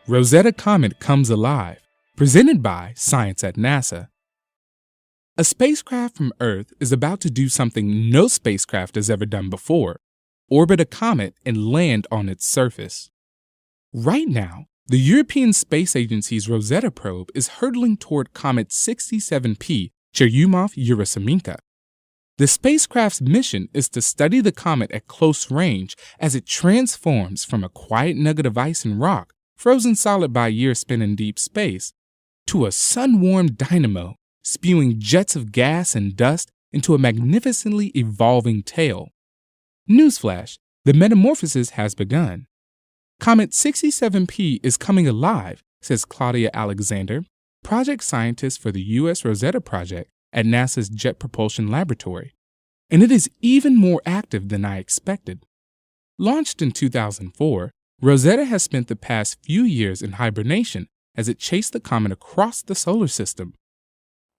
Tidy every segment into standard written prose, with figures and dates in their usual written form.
Rosetta Comet Comes Alive, presented by Science at NASA. A spacecraft from Earth is about to do something no spacecraft has ever done before: orbit a comet and land on its surface. Right now, the European Space Agency's Rosetta probe is hurtling toward Comet 67P Churyumov-Gerasimenko. The spacecraft's mission is to study the comet at close range as it transforms from a quiet nugget of ice and rock, frozen solid by years spent in deep space, to a sun-warmed dynamo spewing jets of gas and dust into a magnificently evolving tail. Newsflash: the metamorphosis has begun. Comet 67P is coming alive, says Claudia Alexander, project scientist for the U.S. Rosetta project at NASA's Jet Propulsion Laboratory, and it is even more active than I expected. Launched in 2004, Rosetta has spent the past few years in hibernation as it chased the comet across the solar system.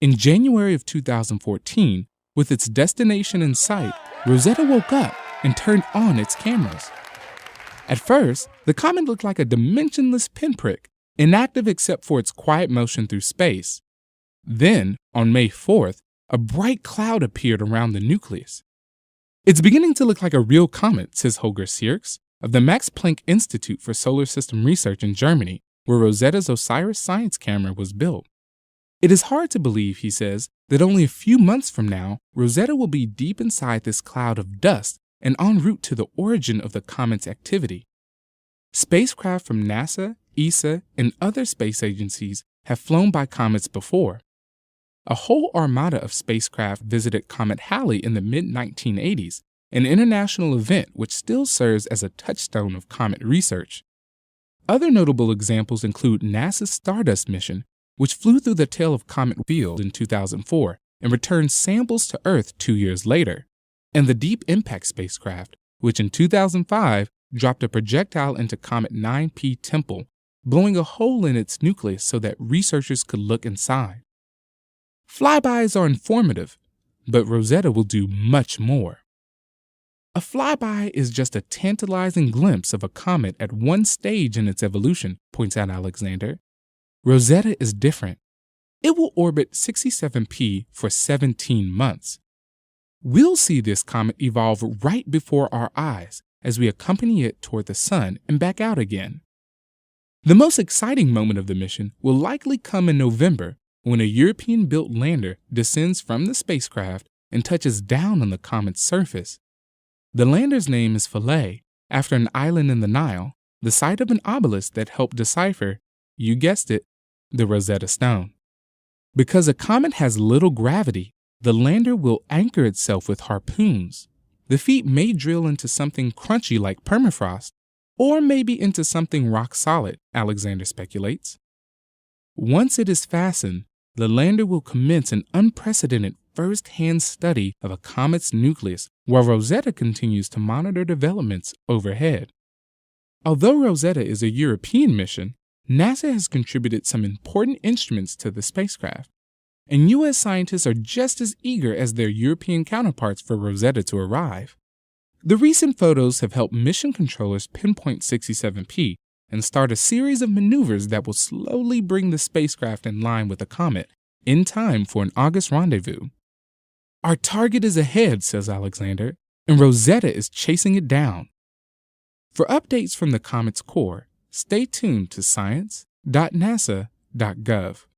In January of 2014, with its destination in sight, Rosetta woke up and turned on its cameras. At first, the comet looked like a dimensionless pinprick, inactive except for its quiet motion through space. Then, on May 4th, a bright cloud appeared around the nucleus. "It's beginning to look like a real comet," says Holger Sierks of the Max Planck Institute for Solar System Research in Germany, where Rosetta's OSIRIS science camera was built. "It is hard to believe," he says, "that only a few months from now, Rosetta will be deep inside this cloud of dust and en route to the origin of the comet's activity." Spacecraft from NASA, ESA, and other space agencies have flown by comets before. A whole armada of spacecraft visited Comet Halley in the mid-1980s, an international event which still serves as a touchstone of comet research. Other notable examples include NASA's Stardust mission, which flew through the tail of Comet Field in 2004 and returned samples to Earth 2 years later, and the Deep Impact spacecraft, which in 2005 dropped a projectile into Comet 9P Temple, blowing a hole in its nucleus so that researchers could look inside. Flybys are informative, but Rosetta will do much more. A flyby is just a tantalizing glimpse of a comet at one stage in its evolution, points out Alexander. Rosetta is different. It will orbit 67P for 17 months. We'll see this comet evolve right before our eyes as we accompany it toward the sun and back out again. The most exciting moment of the mission will likely come in November, when a European-built lander descends from the spacecraft and touches down on the comet's surface. The lander's name is Philae, after an island in the Nile, the site of an obelisk that helped decipher, you guessed it, the Rosetta Stone. Because a comet has little gravity, the lander will anchor itself with harpoons. The feet may drill into something crunchy like permafrost, or maybe into something rock solid, Alexander speculates. Once it is fastened, the lander will commence an unprecedented first-hand study of a comet's nucleus while Rosetta continues to monitor developments overhead. Although Rosetta is a European mission, NASA has contributed some important instruments to the spacecraft, and U.S. scientists are just as eager as their European counterparts for Rosetta to arrive. The recent photos have helped mission controllers pinpoint 67P and start a series of maneuvers that will slowly bring the spacecraft in line with the comet in time for an August rendezvous. "Our target is ahead," says Alexander, "and Rosetta is chasing it down." For updates from the comet's core, stay tuned to science.nasa.gov.